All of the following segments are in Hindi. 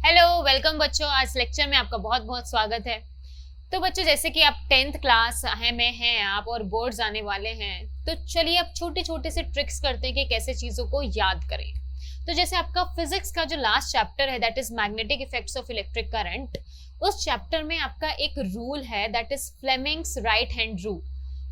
हेलो, वेलकम बच्चों। आज लेक्चर में आपका बहुत बहुत स्वागत है। तो बच्चों, जैसे कि आप 10th क्लास में हैं आप और बोर्ड्स आने वाले हैं, तो चलिए अब छोटे छोटे से ट्रिक्स करते हैं कि कैसे चीज़ों को याद करें। तो जैसे आपका फिजिक्स का जो लास्ट चैप्टर है that is magnetic effects of electric current, उस चैप्टर में आपका एक रूल है that is Fleming's right hand rule,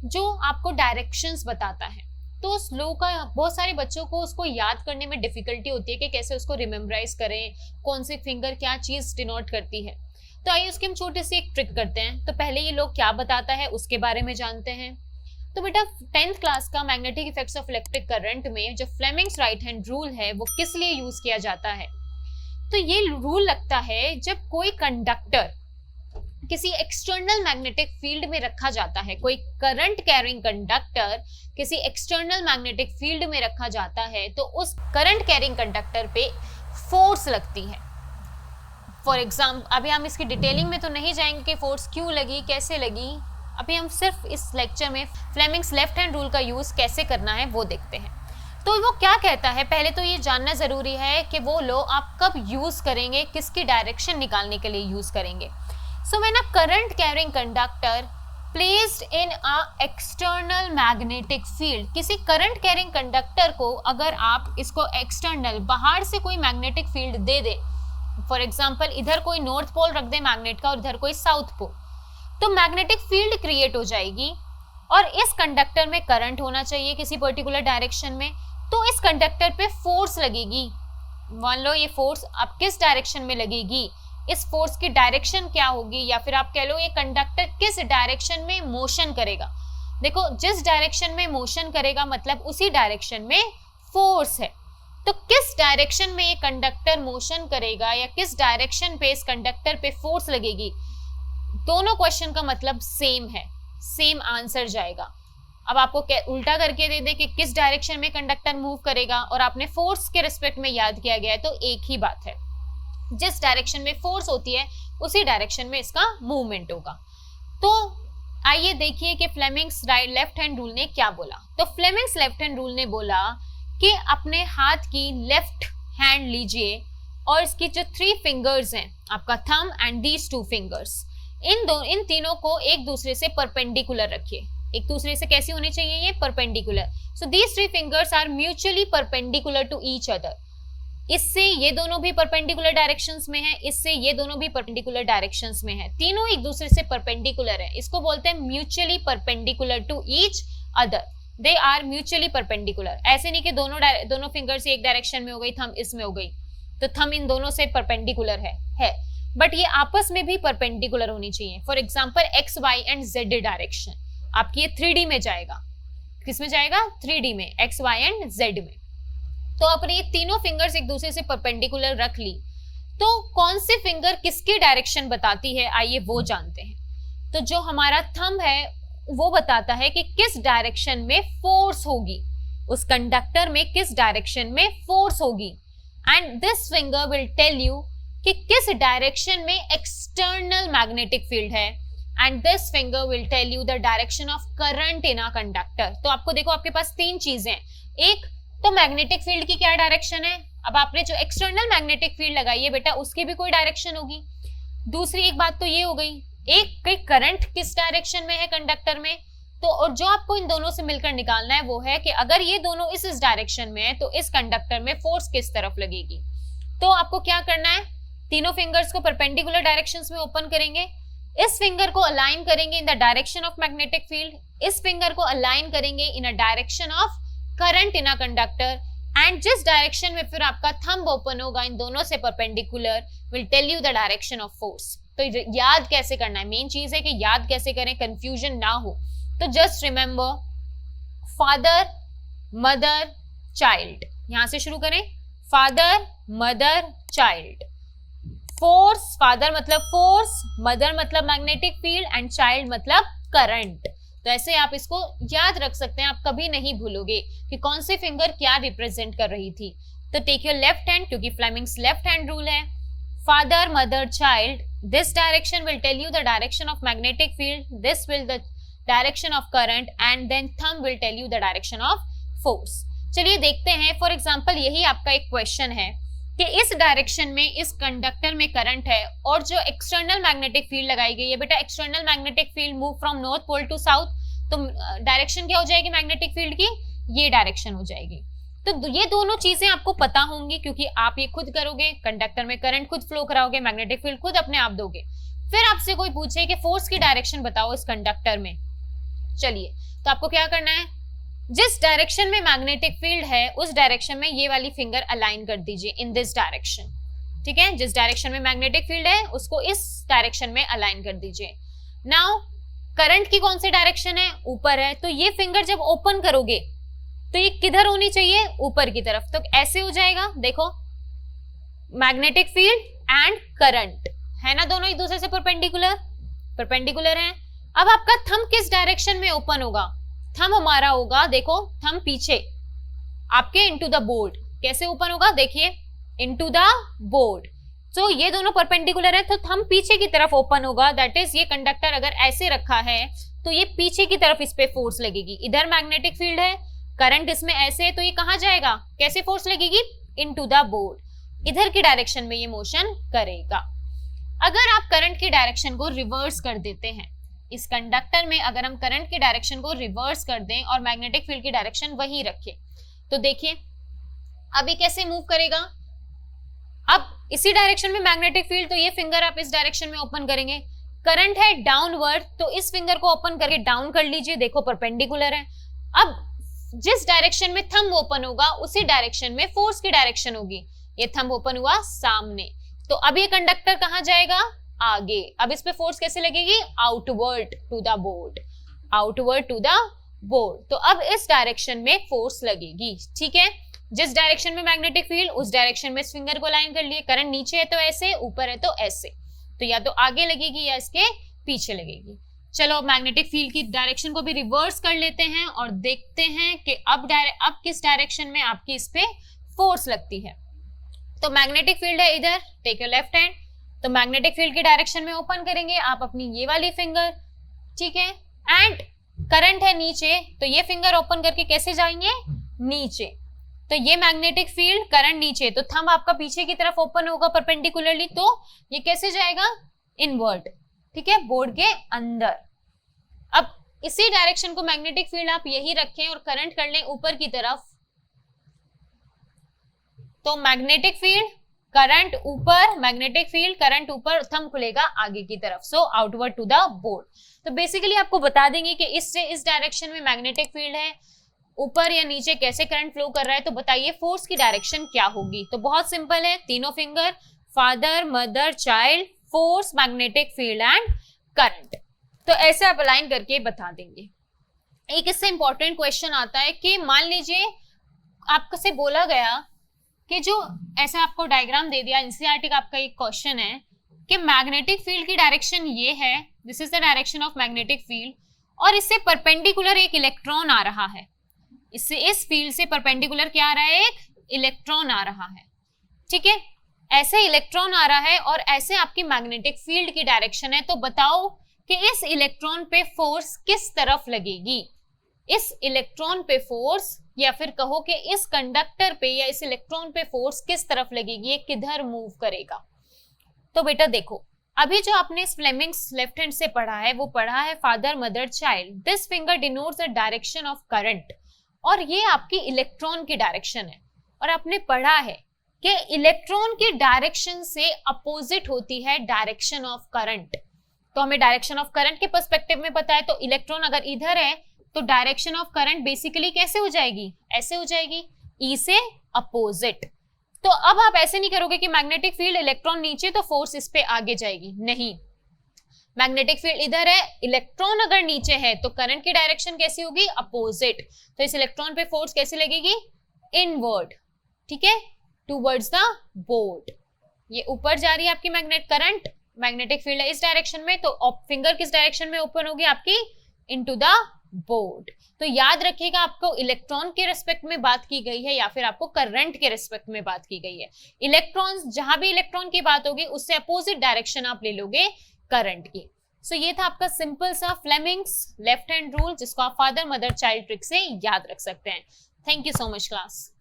जो आपको डायरेक्शंस बताता है। तो उस लो का बहुत सारे बच्चों को उसको याद करने में डिफिकल्टी होती है कि कैसे उसको रिमेम्बराइज करें, कौन सी फिंगर क्या चीज डिनोट करती है। तो आइए उसके हम छोटे से एक ट्रिक करते हैं। तो पहले ये लोग क्या बताता है उसके बारे में जानते हैं। तो बेटा 10th क्लास का magnetic effects of electric current में जो फ्लेमिंग्स राइट हैंड रूल है वो किस लिए यूज किया जाता है। तो ये रूल लगता है जब कोई कंडक्टर किसी एक्सटर्नल मैग्नेटिक फील्ड में रखा जाता है, कोई करंट कैरिंग कंडक्टर किसी एक्सटर्नल मैग्नेटिक फील्ड में रखा जाता है, तो उस करंट कैरिंग कंडक्टर पे फोर्स लगती है। फॉर एग्जाम्पल, अभी हम इसकी डिटेलिंग में तो नहीं जाएंगे कि फोर्स क्यों लगी, कैसे लगी। अभी हम सिर्फ इस लेक्चर में फ्लेमिंग्स लेफ्ट हैंड रूल का यूज कैसे करना है वो देखते हैं। तो वो क्या कहता है, पहले तो ये जानना जरूरी है कि वो लो आप कब यूज करेंगे, किसकी डायरेक्शन निकालने के लिए यूज करेंगे। So when a current carrying conductor placed in a external magnetic field, किसी current carrying conductor को अगर आप इसको external बाहर से कोई magnetic field they they, for example इधर कोई north pole रख दे मैग्नेट का और इधर कोई साउथ पोल, तो मैग्नेटिक फील्ड क्रिएट हो जाएगी और इस कंडक्टर में करंट होना चाहिए किसी पर्टिकुलर डायरेक्शन में। तो इस कंडक्टर पे फोर्स लगेगी। मान लो ये फोर्स अब किस डायरेक्शन में लगेगी, इस फोर्स की डायरेक्शन क्या होगी, या फिर आप कह लो ये कंडक्टर किस डायरेक्शन में मोशन करेगा। देखो, जिस डायरेक्शन में मोशन करेगा मतलब उसी डायरेक्शन में फोर्स है। तो किस डायरेक्शन में ये कंडक्टर मोशन करेगा या किस डायरेक्शन पे इस कंडक्टर पे फोर्स लगेगी, दोनों क्वेश्चन का मतलब सेम है, सेम आंसर जाएगा। अब आपको उल्टा करके दे दे कि किस डायरेक्शन में कंडक्टर मूव करेगा और आपने फोर्स के रिस्पेक्ट में याद किया गया है, तो एक ही बात है, जिस डायरेक्शन में फोर्स होती है उसी डायरेक्शन में इसका मूवमेंट होगा। तो आइए देखिए कि फ्लेमिंग्स लेफ्ट हैंड रूल ने क्या बोला। तो फ्लेमिंग्स लेफ्ट हैंड रूल ने बोला कि अपने हाथ की लेफ्ट हैंड लीजिए और इसकी जो 3 फिंगर्स हैं, आपका थंब एंड दीज 2 फिंगर्स, इन तीनों को एक दूसरे से परपेंडिकुलर रखिए। एक दूसरे से कैसी होनी चाहिए, ये perpendicular. So these 3 fingers are mutually perpendicular to each other. इससे ये दोनों भी परपेंडिकुलर डायरेक्शंस में है, इससे ये दोनों भी परपेंडिकुलर डायरेक्शंस में है, तीनों एक दूसरे से परपेंडिकुलर है। इसको बोलते हैं mutually perpendicular to each other. They are mutually perpendicular. ऐसे नहीं कि दोनों फिंगर्स एक डायरेक्शन में हो गई, थंब इसमें हो गई, तो थंब इन दोनों से परपेंडिकुलर है बट ये आपस में भी परपेंडिकुलर होनी चाहिए। For example X Y and Z direction, आपकी ये 3D में जाएगा। किस में जाएगा, 3D में, एक्स वाई एंड जेड में। तो आपने ये तीनों फिंगर्स एक दूसरे से परपेंडिकुलर रख ली, तो कौन सी फिंगर किसकी डायरेक्शन बताती है, आइए वो जानते हैं। तो जो हमारा थंब है वो बताता है कि किस डायरेक्शन में फोर्स होगी, उस कंडक्टर में किस डायरेक्शन में फोर्स होगी। And this finger will tell you कि किस डायरेक्शन में एक्सटर्नल मैग्नेटिक फील्ड है, and this finger will tell you the direction of current in a conductor. तो आपको देखो, आपके पास 3 चीजें, एक तो मैग्नेटिक फील्ड की क्या डायरेक्शन है, अब आपने जो एक्सटर्नल मैग्नेटिक फील्ड लगाई है बेटा उसकी भी कोई डायरेक्शन होगी। दूसरी एक बात तो ये हो गई, एक करंट किस डायरेक्शन में है कंडक्टर में, तो और जो आपको इन दोनों से मिलकर निकालना है वो है कि अगर ये दोनों इस डायरेक्शन में है तो इस कंडक्टर में फोर्स किस तरफ लगेगी। तो आपको क्या करना है, तीनों फिंगर्स को परपेंडिकुलर डायरेक्शंस में ओपन करेंगे, इस फिंगर को अलाइन करेंगे in the direction of magnetic field, इस फिंगर को अलाइन करेंगे in a direction of current in a conductor, and जिस डायरेक्शन में फिर आपका थंब ओपन होगा इन दोनों से perpendicular will tell you the direction of force. तो याद कैसे करना है, मेन चीज है कि याद कैसे करें, कंफ्यूजन ना हो। तो just remember father mother child, यहां से शुरू करें, father mother child. Force, father मतलब फोर्स, मदर मतलब मैग्नेटिक फील्ड एंड चाइल्ड मतलब करंट। तो ऐसे आप इसको याद रख सकते हैं, आप कभी नहीं भूलोगे कि कौन सी फिंगर क्या रिप्रेजेंट कर रही थी। तो टेक योर लेफ्ट हैंड, क्योंकि फ्लेमिंग्स लेफ्ट हैंड रूल है, father mother child, this direction will tell you the direction of magnetic field, this will the direction of current, and then thumb will tell you the direction of force. चलिए देखते हैं, फॉर एग्जाम्पल यही आपका एक क्वेश्चन है कि इस डायरेक्शन में इस कंडक्टर में करंट है और जो एक्सटर्नल मैग्नेटिक फील्ड लगाई गई है बेटा, external magnetic field move from north pole to south, तो डायरेक्शन क्या हो जाएगी मैग्नेटिक फील्ड की, ये डायरेक्शन हो जाएगी। तो ये दोनों चीजें आपको पता होंगी क्योंकि आप ये खुद करोगे, कंडक्टर में करंट खुद फ्लो कराओगे, मैग्नेटिक फील्ड खुद अपने आप दोगे। फिर आपसे कोई पूछे कि फोर्स की डायरेक्शन बताओ इस कंडक्टर में, चलिए तो आपको क्या करना है, जिस डायरेक्शन में मैग्नेटिक फील्ड है उस डायरेक्शन में ये वाली फिंगर अलाइन कर दीजिए इन दिस डायरेक्शन, ठीक है। जिस डायरेक्शन में मैग्नेटिक फील्ड है उसको इस डायरेक्शन में अलाइन कर दीजिए। नाउ करंट की कौन सी डायरेक्शन है, ऊपर है, तो ये फिंगर जब ओपन करोगे तो ये किधर होनी चाहिए, ऊपर की तरफ। तो ऐसे हो जाएगा, देखो मैग्नेटिक फील्ड एंड करंट है ना, दोनों एक दूसरे से परपेंडिकुलर हैं। अब आपका थंब किस डायरेक्शन में ओपन होगा, थंब हमारा होगा, देखो थंब पीछे आपके इनटू द बोर्ड। कैसे ओपन होगा, देखिए इनटू द बोर्ड। तो ये दोनों परपेंडिकुलर है तो थंब पीछे की तरफ ओपन होगा। दैट इज ये कंडक्टर अगर ऐसे रखा है तो ये पीछे की तरफ इस पे फोर्स लगेगी। इधर मैग्नेटिक फील्ड है, करंट इसमें ऐसे है, तो ये कहां जाएगा, कैसे फोर्स लगेगी, इनटू द बोर्ड, इधर की डायरेक्शन में ये मोशन करेगा। अगर आप करंट की डायरेक्शन को रिवर्स कर देते हैं, इस कंडक्टर में अगर हम करंट की डायरेक्शन को रिवर्स कर दें और मैग्नेटिक फील्ड की डायरेक्शन वही रखें, तो देखिए अभी कैसे मूव करेगा। अब इसी डायरेक्शन में मैग्नेटिक फील्ड, तो ये फिंगर आप इस डायरेक्शन में ओपन करेंगे। करंट है डाउनवर्ड, तो इस फिंगर को ओपन करके डाउन कर लीजिए, देखो परपेंडिकुलर है। अब जिस डायरेक्शन में थंब ओपन होगा उसी डायरेक्शन में फोर्स की डायरेक्शन होगी। ये थंब ओपन हुआ सामने, तो अब ये कंडक्टर कहां जाएगा, आगे। अब इस पे फोर्स कैसे लगेगी, outward to the board, outward to the board. तो अब इस डायरेक्शन में फोर्स लगेगी, ठीक है। जिस डायरेक्शन में मैग्नेटिक फील्ड उस डायरेक्शन में इस फिंगर को लाइन कर लिए। करंट नीचे है तो ऐसे, ऊपर है तो ऐसे, तो या तो आगे लगेगी या इसके पीछे लगेगी। चलो मैग्नेटिक फील्ड की डायरेक्शन को भी रिवर्स कर लेते हैं और देखते हैं कि अब किस डायरेक्शन में आपकी इस पे फोर्स लगती है। तो मैग्नेटिक फील्ड है इधर, टेक योर लेफ्ट हैंड, तो मैग्नेटिक फील्ड की डायरेक्शन में ओपन करेंगे आप अपनी ये वाली फिंगर, ठीक है। एंड करंट है नीचे, तो ये फिंगर ओपन करके कैसे जाएंगे, नीचे। तो ये मैग्नेटिक फील्ड, करंट नीचे, तो थंब आपका पीछे की तरफ ओपन होगा परपेंडिकुलरली, तो ये कैसे जाएगा, इनवर्ट, ठीक है, बोर्ड के अंदर। अब इसी डायरेक्शन को मैग्नेटिक फील्ड आप यही रखें और करंट कर लें ऊपर की तरफ, तो मैग्नेटिक फील्ड करंट ऊपर, मैग्नेटिक फील्ड करंट ऊपर, थंब खुलेगा आगे की तरफ, सो आउटवर्ड टू द बोर्ड। तो बेसिकली आपको बता देंगे कि इससे इस डायरेक्शन में मैग्नेटिक फील्ड है, ऊपर या नीचे कैसे करंट फ्लो कर रहा है, तो बताइए फोर्स की डायरेक्शन क्या होगी। तो बहुत सिंपल है, तीनों finger, father mother child, force magnetic field and current. तो ऐसे आप अलाइन करके बता देंगे। एक इससे इंपॉर्टेंट क्वेश्चन आता है कि मान लीजिए आपसे बोला गया कि जो ऐसा आपको डायग्राम दे दिया, एनसीईआरटी का आपका एक क्वेश्चन है कि मैग्नेटिक फील्ड की डायरेक्शन ये है, this is the direction of magnetic field, और इससे परपेंडिकुलर एक इलेक्ट्रॉन आ रहा है, इससे इस फील्ड से परपेंडिकुलर क्या आ रहा है, एक इलेक्ट्रॉन आ रहा है, ठीक है। ऐसे इलेक्ट्रॉन आ रहा है और ऐसे आपकी मैग्नेटिक फील्ड की डायरेक्शन है, तो बताओ कि इस इलेक्ट्रॉन पे फोर्स किस तरफ लगेगी। इस इलेक्ट्रॉन पे फोर्स, या फिर कहो कि इस कंडक्टर पे या इस इलेक्ट्रॉन पे फोर्स किस तरफ लगेगी, ये किधर मूव करेगा। तो बेटा देखो, अभी जो आपने फ्लेमिंग्स लेफ्ट हैंड से पढ़ा है वो पढ़ा है father mother child, this finger denotes the direction of current, और ये आपकी इलेक्ट्रॉन की डायरेक्शन है। और आपने पढ़ा है कि इलेक्ट्रॉन की डायरेक्शन से अपोजिट होती है डायरेक्शन ऑफ करंट। तो हमें डायरेक्शन ऑफ करंट के पर्सपेक्टिव में पता है, तो इलेक्ट्रॉन अगर इधर है तो डायरेक्शन ऑफ करंट बेसिकली कैसे हो जाएगी, ऐसे हो जाएगी, ई से अपोजिट। तो अब आप ऐसे नहीं करोगे कि मैग्नेटिक फील्ड इलेक्ट्रॉन नीचे तो फोर्स इस पे आगे जाएगी, नहीं, मैग्नेटिक फील्ड इधर है, इलेक्ट्रॉन अगर नीचे है तो करंट की डायरेक्शन कैसी होगी, अपोजिट। तो इस इलेक्ट्रॉन पे फोर्स कैसे लगेगी, इनवर्ड, ठीक है, टूवर्ड्स द बोर्ड। ये ऊपर जा रही है आपकी करंट, मैग्नेटिक फील्ड है इस डायरेक्शन में, तो फिंगर किस डायरेक्शन में ओपन होगी आपकी, इनटू द बोर्ड। तो याद रखिएगा आपको इलेक्ट्रॉन के रिस्पेक्ट में बात की गई है या फिर आपको करंट के रिस्पेक्ट में बात की गई है। इलेक्ट्रॉन्स, जहां भी इलेक्ट्रॉन की बात होगी उससे अपोजिट डायरेक्शन आप ले लोगे करंट की। सो ये था आपका सिंपल सा फ्लेमिंग्स लेफ्ट हैंड रूल, जिसको आप फादर मदर चाइल्ड ट्रिक से याद रख सकते हैं। Thank you so much class.